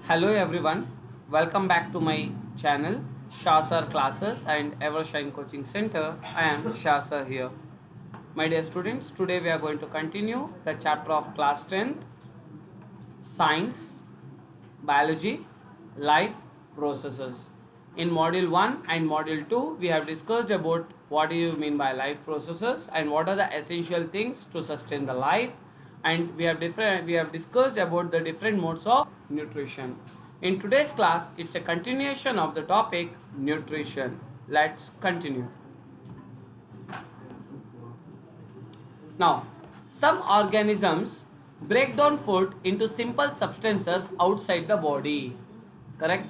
Hello everyone, welcome back to my channel Shah Classes and Evershine Coaching Center. I am Shah here. My dear students, today we are going to continue the chapter of class 10th Science, Biology, Life Processes. In module 1 and module 2 we have discussed about what do you mean by life processes and what are the essential things to sustain the life, and we have discussed about the different modes of nutrition. In today's class it's a continuation of the topic nutrition. Let's continue. Now, some organisms break down food into simple substances outside the body. Correct?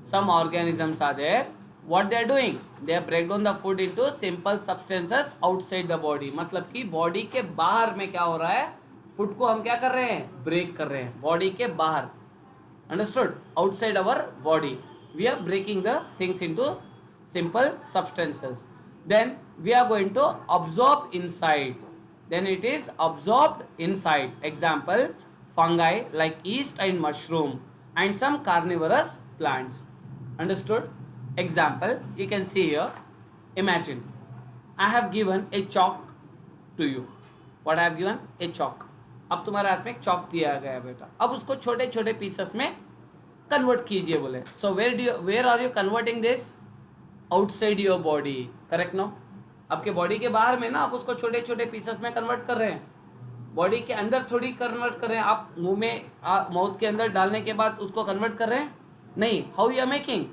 Some organisms are there. What they are doing? They break down the food into simple substances outside the body. मतलब कि body के बाहर में क्या हो रहा है? Food को हम क्या कर रहे हैं? ब्रेक कर रहे हैं बॉडी के बाहर. Understood? Outside our body, we are breaking the things into simple substances. Then we are going to absorb inside. Then it is absorbed inside. Example, fungi like yeast and mushroom and some carnivorous plants. Understood? Example, you can see here. Imagine I have given a chalk to you. What I have given? A chalk. अब तुम्हारे हाथ में एक chalk दिया गया है बेटा. अब उसको छोटे छोटे पीसेस में कन्वर्ट कीजिए बोले. So where are you converting this? Outside your body. Correct no? आपके बॉडी के बाहर में ना आप उसको छोटे छोटे पीसेस में कन्वर्ट कर रहे हैं. बॉडी के अंदर थोड़ी कन्वर्ट कर रहे हैं. आप मुंह में माउथ के अंदर डालने के बाद उसको कन्वर्ट कर रहे हैं नहीं. How you are making?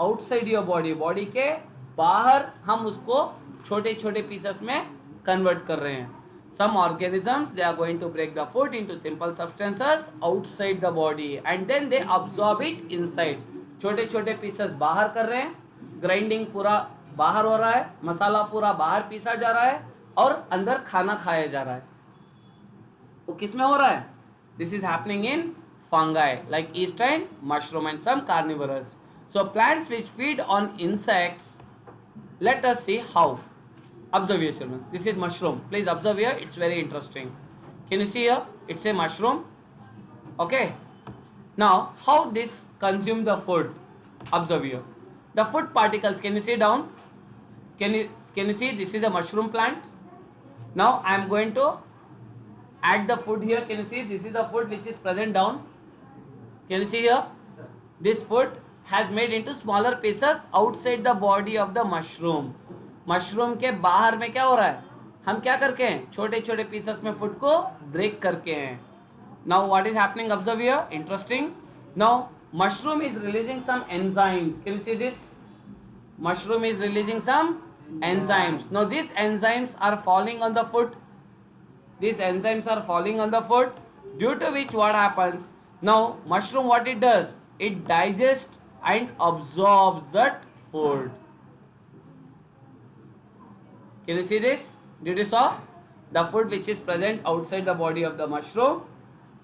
Outside your body. Body के बाहर हम उसको छोटे छोटे पीसेस में कन्वर्ट कर रहे हैं. Some organisms, they are going to break the food into simple substances outside the body and then they absorb it inside. छोटे छोटे पीसेस बाहर कर रहे हैं. ग्राइंडिंग पूरा बाहर हो रहा है, मसाला पूरा बाहर पीसा जा रहा है और अंदर खाना खाया जा रहा है. वो किस में हो रहा है? This is happening in fungi like yeast and mushroom and some carnivorous. So plants which feed on insects. Let us see how. Observe here children. This is mushroom. Please observe here. It's very interesting. Can you see here? It's a mushroom. Okay. Now how this consume the food? Observe here. The food particles. Can you see down? Can you see? This is a mushroom plant. Now I am going to add the food here. Can you see? This is the food which is present down. Can you see here? This food has made into smaller pieces outside the body of the mushroom. Mushroom के बाहर में क्या हो रहा है? हम क्या करके हैं? छोटे छोटे पीसेस में फूड को ब्रेक करके हैं. Now what is happening? Observe here. Interesting. Now mushroom is releasing some enzymes. Can you see this? Mushroom is releasing some enzymes. Now these enzymes are falling on the food. These enzymes are falling on the food, due to which what happens? Now mushroom, what it does? It digests and absorbs that food. Can you see this? Did you saw the food which is present outside the body of the mushroom?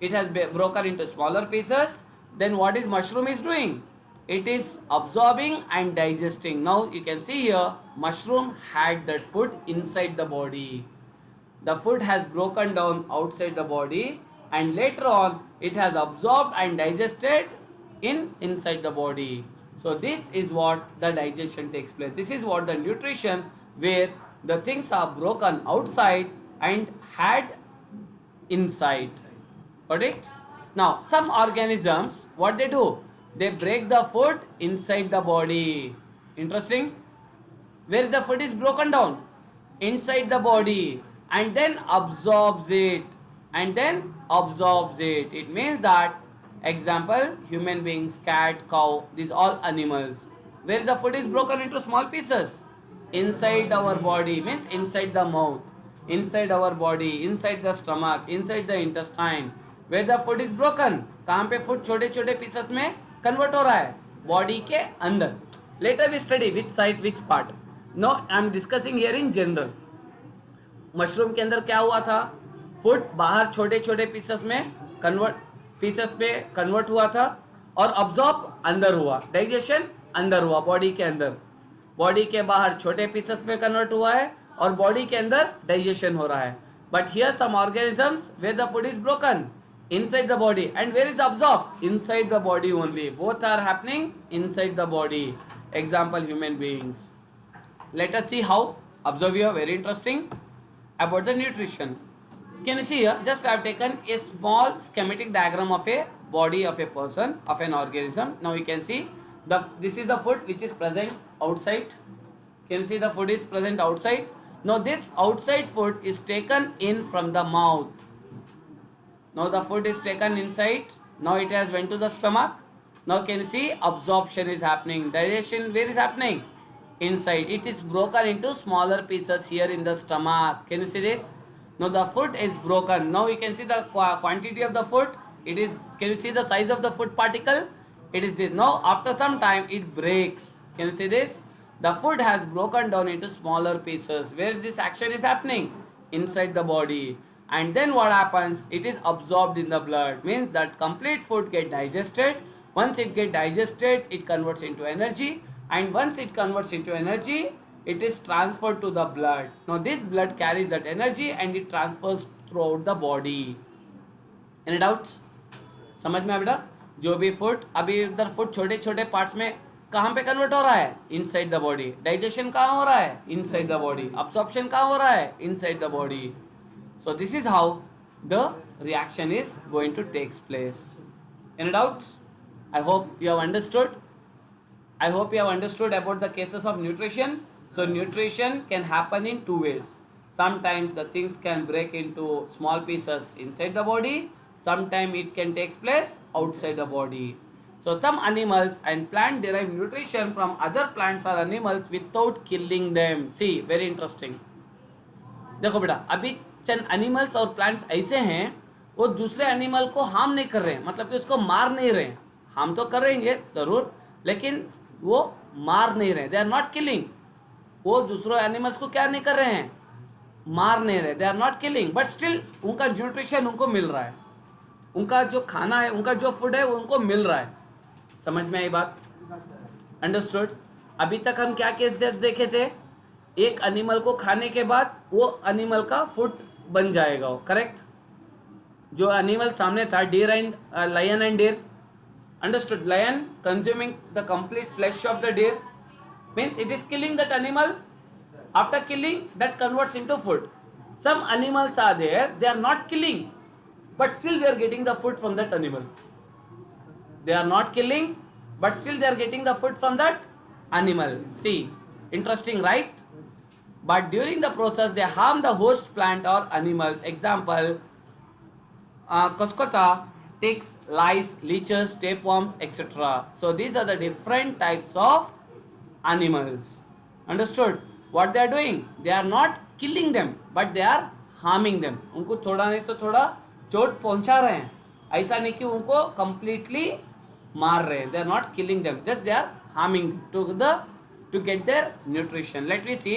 It has been broken into smaller pieces. Then what is mushroom is doing? It is absorbing and digesting. Now you can see here, mushroom had that food inside the body. The food has broken down outside the body and later on it has absorbed and digested inside the body. So this is what the digestion takes place. This is what the nutrition, where the things are broken outside and had inside. Got it? Now some organisms, what they do? They break the food inside the body. Interesting. Where the food is broken down? Inside the body and then absorbs it. And then absorbs it. It means that, example, human beings, cat, cow, these all animals. Where the food is broken into small pieces? Inside our body, means inside the mouth, inside our body, inside the stomach, inside the intestine. Where the food is broken, कहाँ पे food छोटे छोटे pieces में convert हो रहा है? Body के अंदर. Later we study which side, which part. No, I am discussing here in general. Mushroom के अंदर क्या हुआ था? फूड बाहर छोटे छोटे पीसेस में कन्वर्ट हुआ था और अब्जॉर्ब अंदर हुआ. डाइजेशन अंदर हुआ बॉडी के अंदर. बॉडी के बाहर छोटे पीसेस में कन्वर्ट हुआ है और बॉडी के अंदर डाइजेशन हो रहा है. But here some organisms where the food is broken inside the body. And where is absorbed? Inside the body only. Both are happening inside the body. Example, human beings. Let us see how. Observe here, very interesting. About the nutrition. Can you see here? Just I have taken a small schematic diagram of a body of a person, of an organism. Now you can see this is the food which is present outside. Can you see the food is present outside? Now this outside food is taken in from the mouth. Now the food is taken inside. Now it has went to the stomach. Now can you see absorption is happening. Digestion where is happening? Inside. It is broken into smaller pieces here in the stomach. Can you see this? Now the food is broken. Now you can see the quantity of the food. It is. Can you see the size of the food particle? It is this. Now after some time it breaks. Can you see this? The food has broken down into smaller pieces. Where this action is happening? Inside the body. And then what happens? It is absorbed in the blood. Means that complete food get digested. Once it get digested, it converts into energy. And once it converts into energy, it is transferred to the blood. Now this blood carries that energy and it transfers throughout the body. Any doubts? समझ में आया बेटा? जो भी food अभी इधर food छोटे छोटे पार्ट्स में कहाँ पे कन्वर्ट हो रहा है? Inside the body. डाइजेशन कहाँ हो रहा है? Inside the body. अब्सॉर्प्शन कहाँ हो रहा है? Inside the body. So this is how the reaction is going to take place. Any doubts? I hope you have understood. I hope you have understood about the cases of nutrition. So nutrition can happen in two ways. Sometimes the things can break into small pieces inside the body. Sometimes it can take place outside the body. So some animals and plant derive nutrition from other plants or animals without killing them. See, very interesting. देखो बेटा, अभी चंद animals और plants ऐसे हैं वो दूसरे animal को harm नहीं कर रहे हैं, मतलब कि उसको मार नहीं रहे हैं. हम तो कर रहेंगे ज़रूर, लेकिन वो मार नहीं रहे. They are not killing. वो दूसरे एनिमल्स को क्या नहीं कर रहे हैं? मार नहीं रहे. They are not killing, but still उनका न्यूट्रिशन उनको मिल रहा है. उनका जो खाना है, उनका जो फूड है वो उनको मिल रहा है. समझ में आई बात? अंडरस्टूड? अभी तक हम क्या केसेस देखे थे? एक एनिमल को खाने के बाद वो एनिमल का फूड बन जाएगा. वो करेक्ट? जो एनिमल सामने था, deer and lion and deer. Understood? Lion consuming the complete flesh of the deer means it is killing that animal. After killing that converts into food. Some animals are there, they are not killing, but still they are getting the food from that animal. They are not killing, but still they are getting the food from that animal. See, interesting, right? But during the process they harm the host plant or animals. Example, Cuscuta, ticks, lice, leeches, tapeworms, etc. So these are the different types of animals. Understood? What they are doing? They are not killing them, but they are harming them. उनको थोड़ा नहीं तो थोड़ा चोट पहुंचा रहे हैं. ऐसा नहीं कि उनको completely मार रहे हैं. They are not killing them, just they are harming them to get their nutrition. Let me see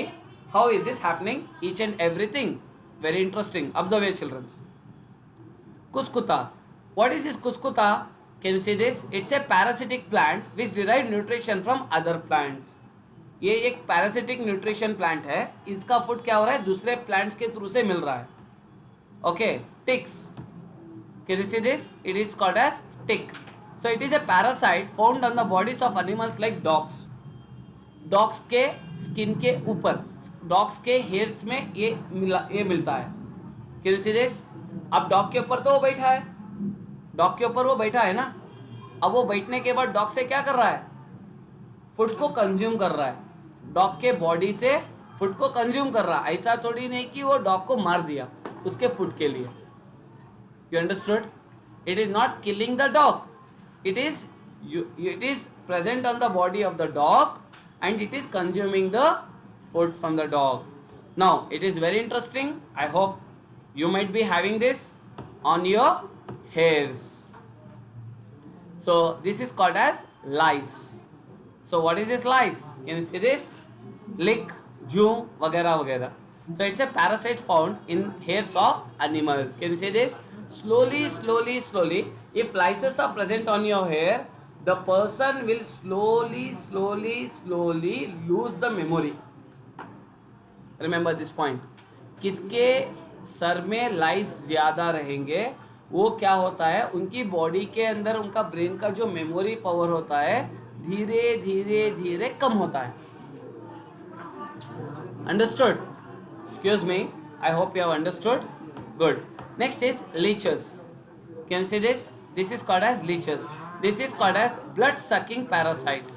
how is this happening. Each and everything very interesting. Observe your children. Cuscuta. What is this Cuscuta? Can you see this? It's a parasitic plant which derive nutrition from other plants. ये एक parasitic nutrition plant है. इसका food क्या हो रहा है? दूसरे plants के थ्रू से मिल रहा है. Okay, ticks. Can you see this? It is called as tick. So it is a parasite found on the bodies of animals like dogs. Dogs के skin के ऊपर, dogs के hairs में ये मिलता है. Can you see this? अब dog के ऊपर तो वो बैठा है, डॉग के ऊपर वो बैठा है ना. अब वो बैठने के बाद डॉग से क्या कर रहा है? फूड को कंज्यूम कर रहा है. डॉग के बॉडी से फूड को कंज्यूम कर रहा है. ऐसा थोड़ी नहीं कि वो डॉग को मार दिया उसके फूड के लिए. You understood? It is not killing the dog. It is present on the body of the dog and it is consuming the food from the dog. Now it is very interesting. I hope you might be having this on your hairs. So this is called as lice. So what is this lice? Can you see this? Lick, juu, वगैरह वगैरह. So it's a parasite found in hairs of animals. Can you see this? Slowly, slowly, slowly, if lices are present on your hair, the person will slowly, slowly, slowly lose the memory. Remember this point. किसके sir में लाइस ज़्यादा रहेंगे वो क्या होता है, उनकी body के अंदर उनका ब्रेन का जो मेमोरी पावर होता है धीरे धीरे धीरे कम होता है. Understood? Excuse me. I hope you have understood. Good. Next is leeches. Can you see this? This is called as leeches. This is called as blood sucking parasite.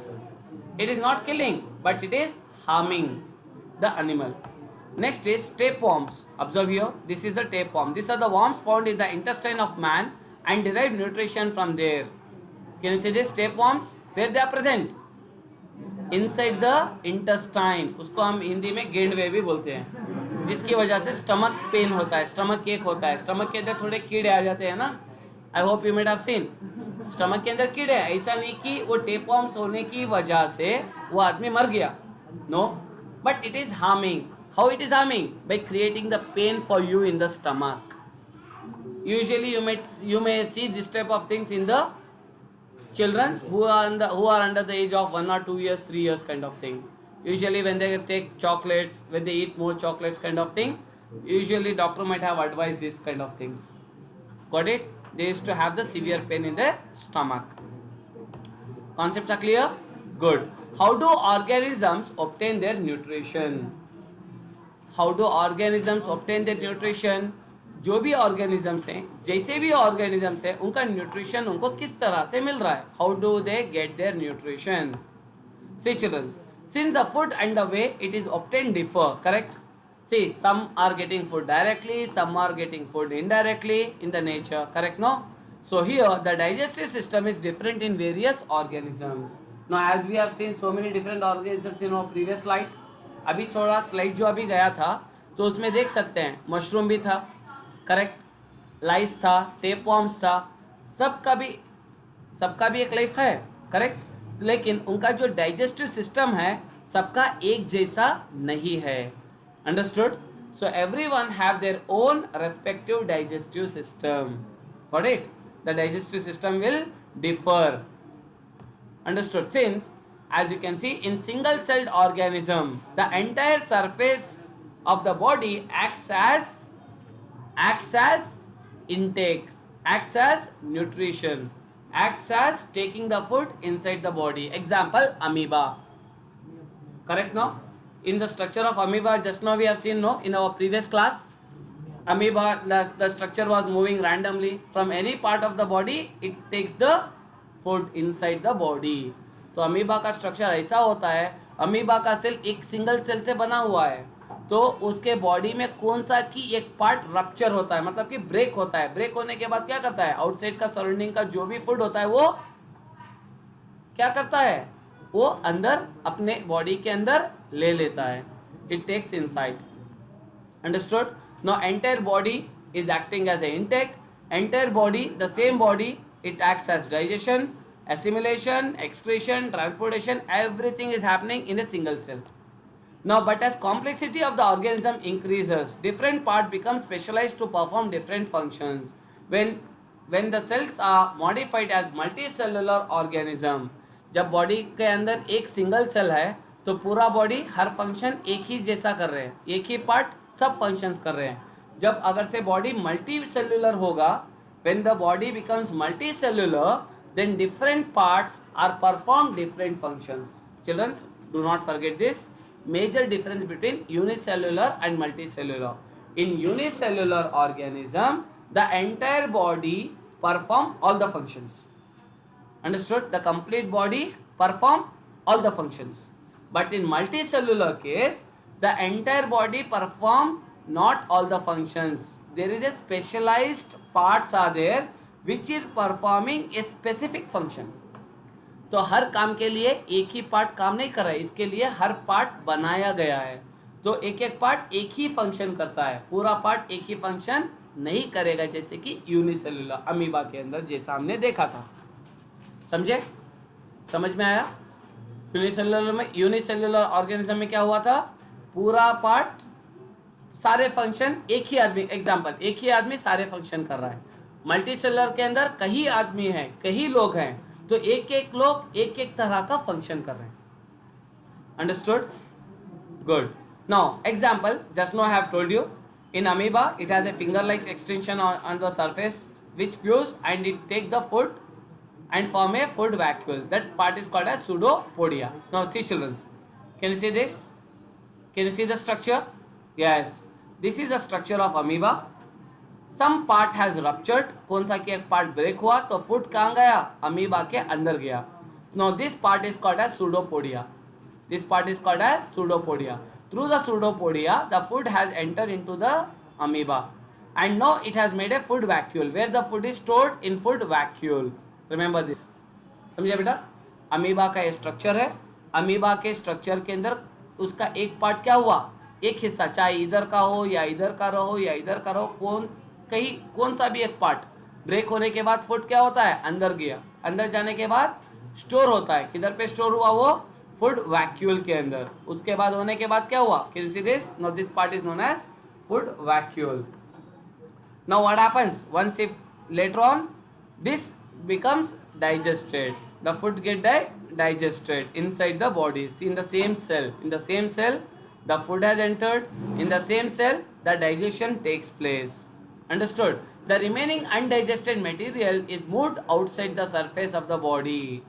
It is not killing, but it is harming the animal. Next is tapeworms. Observe here. This is the tapeworm. These are the worms found in the intestine of man and derive nutrition from there. Can you see this? Tapeworms, where they are present? Inside the intestine. उसको हम हिंदी में गेंडवे भी बोलते हैं, जिसकी वजह से stomach pain होता है, स्टमक एक होता है. स्टमक के अंदर थोड़े कीड़े आ जाते हैं ना. I hope you made have seen. Stomach के अंदर कीड़े. ऐसा नहीं कि वो टेपवर्म्स होने की वजह से वो आदमी मर गया. No, but it is harming. How it is harming? By creating the pain for you in the stomach. Usually you may see this type of things in the children who are under the age of 1 or 2 years, 3 years kind of thing. Usually when they take chocolates, when they eat more chocolates kind of thing, usually doctor might have advised this kind of things. Got it? They used to have the severe pain in their stomach. Concepts are clear? Good. How do organisms obtain their nutrition? How do organisms obtain their nutrition? जो भी organisms हैं, जैसे भी organisms हैं, उनका nutrition उनको किस तरह से मिल रहा है? How do they get their nutrition? See children, since the food and the way it is obtain differ, correct? See, some are getting food directly, some are getting food indirectly in the nature, correct? No. So here the digestive system is different in various organisms. Now as we have seen so many different organisms in our previous slide. अभी थोड़ा slide जो अभी गया था तो उसमें देख सकते हैं मशरूम भी था, करेक्ट, लाइस था, टेपवर्म्स था. सबका भी एक लाइफ है, करेक्ट, लेकिन उनका जो डाइजेस्टिव सिस्टम है सबका एक जैसा नहीं है. Understood? So everyone have their own respective digestive system. Got it? The digestive system will differ. Understood? Since, as you can see, in single celled organism the entire surface of the body acts as intake, acts as nutrition, acts as taking the food inside the body. Example, amoeba. Correct? No? In the structure of amoeba, just now we have seen, no, in our previous class, amoeba, the structure was moving randomly from any part of the body. It takes the food inside the body. तो amoeba का structure ऐसा होता है. Amoeba का cell एक single cell से बना हुआ है, तो उसके बॉडी में कौन सा की एक पार्ट रप्चर होता है, मतलब कि ब्रेक होता है. ब्रेक होने के बाद क्या करता है? आउटसाइड का सराउंडिंग का जो भी फूड होता है वो क्या करता है? वो अंदर अपने बॉडी के अंदर ले लेता है. It takes inside. Understood? Now entire body is acting as a intake. Entire body, the same body, it acts as digestion, assimilation, excretion, transportation. Everything is happening in a single cell. Now, but as complexity of the organism increases, different part become specialized to perform different functions. When the cells are modified as multicellular organism, जब body के अंदर एक single cell है तो पूरा body हर function एक ही जैसा कर रहे हैं, एक ही पार्ट सब फंक्शंस कर रहे हैं. जब अगर से बॉडी मल्टी सेलुलर होगा, when the body becomes multicellular, then different parts are perform different functions. Children, do not forget this major difference between unicellular and multicellular. In unicellular organism, the entire body perform all the functions. Understood? The complete body perform all the functions. But in multicellular case, the entire body perform not all the functions. There is a specialized parts are there which is performing a specific function. तो हर काम के लिए एक ही part काम नहीं कर रहा है, इसके लिए हर पार्ट बनाया गया है. तो एक एक पार्ट एक ही फंक्शन करता है, पूरा पार्ट एक ही फंक्शन नहीं करेगा, जैसे कि यूनिसेलुलर अमीबा के अंदर जैसा हमने देखा था. समझे? समझ में आया? यूनिसेलुलर ऑर्गेनिज्म में क्या हुआ था? पूरा पार्ट सारे फंक्शन एक ही आदमी, एग्जाम्पल, एक ही आदमी सारे फंक्शन कर रहा है. मल्टी सेलुलर के अंदर कई आदमी हैं, कई लोग हैं, तो एक एक लोग एक एक तरह का फंक्शन कर रहे हैं. Understood? Good. Now example, just now I have told you, in amoeba it has a finger like extension on the surface. which fuse and it takes the food and form a food vacuole. That part is called as pseudopodia. Now see children, can you see this? Can you see the structure? Yes, this is the structure of amoeba. Some part has ruptured. कौन सा कि एक part break हुआ तो food कहाँ गया? Amoeba के अंदर गया. Now this part is called as pseudopodia. This part is called as pseudopodia. Through the pseudopodia, the food has entered into the amoeba, and now it has made a food vacuole where the food is stored in food vacuole. Remember this. समझे बेटा? Amoeba का ये structure है. Amoeba के structure के अंदर उसका एक पार्ट क्या हुआ, एक हिस्सा, चाहे इधर का हो या इधर का रहो या इधर का रहो, कौन सा भी एक पार्ट ब्रेक होने के बाद फूड क्या होता है, अंदर गया. अंदर जाने के बाद स्टोर होता है. किधर पे स्टोर हुआ? वो फूड वैक्यूल के अंदर. उसके बाद होने के बाद क्या हुआ? Can you see this? Now this part is known as food vacuole. Now what happens once if later on this becomes digested, the food get digested inside the body. See, in the same cell the food has entered, in the same cell the digestion takes place. Understood? The remaining undigested material is moved outside the surface of the body.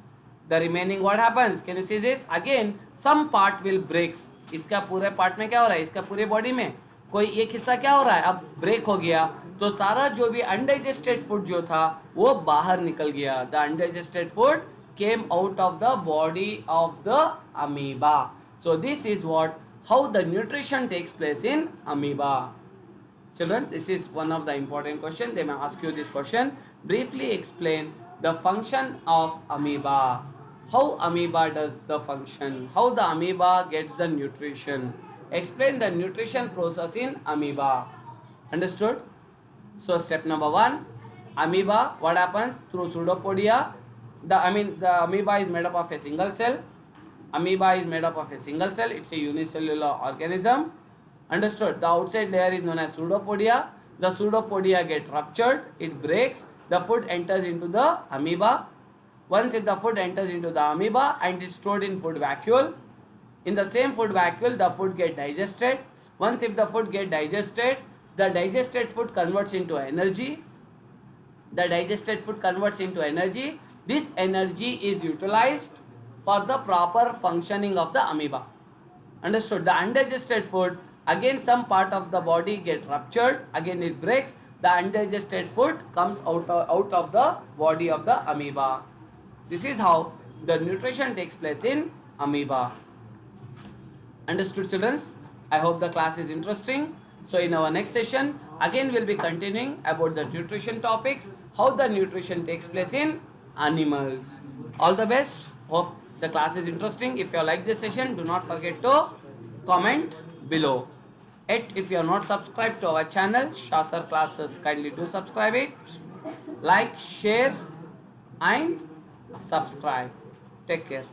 The remaining what happens? Can you see this? Again some part will breaks. इसका पूरे part में क्या हो रहा है, इसका पूरे body में कोई एक हिस्सा क्या हो रहा है, अब ब्रेक हो गया तो सारा जो भी अनडाइजेस्टेड फूड जो था वो बाहर निकल गया. The undigested food came out of the body of the amoeba. So this is what how the nutrition takes place in amoeba. Children, this is one of the important question. They may ask you this question. Briefly explain the function of amoeba. How amoeba does the function? How the amoeba gets the nutrition? Explain the nutrition process in amoeba. Understood? So step number 1, amoeba, what happens? Through pseudopodia, the amoeba is made up of a single cell. Amoeba is made up of a single cell. It's a unicellular organism. Understood? The outside layer is known as pseudopodia. The pseudopodia get ruptured, it breaks, the food enters into the amoeba. Once if the food enters into the amoeba and is stored in food vacuole, in the same food vacuole the food get digested. Once if the food get digested, the digested food converts into energy. The digested food converts into energy. This energy is utilized for the proper functioning of the amoeba. Understood? The undigested food, again some part of the body get ruptured, again it breaks, the undigested food comes out of the body of the amoeba. This is how the nutrition takes place in amoeba. Understood, children? I hope the class is interesting. So in our next session again we'll be continuing about the nutrition topics, how the nutrition takes place in animals. All the best. Hope the class is interesting. If you like this session, do not forget to comment below. If you are not subscribed to our channel Shasar Classes, kindly do subscribe it. Like, share and subscribe. Take care.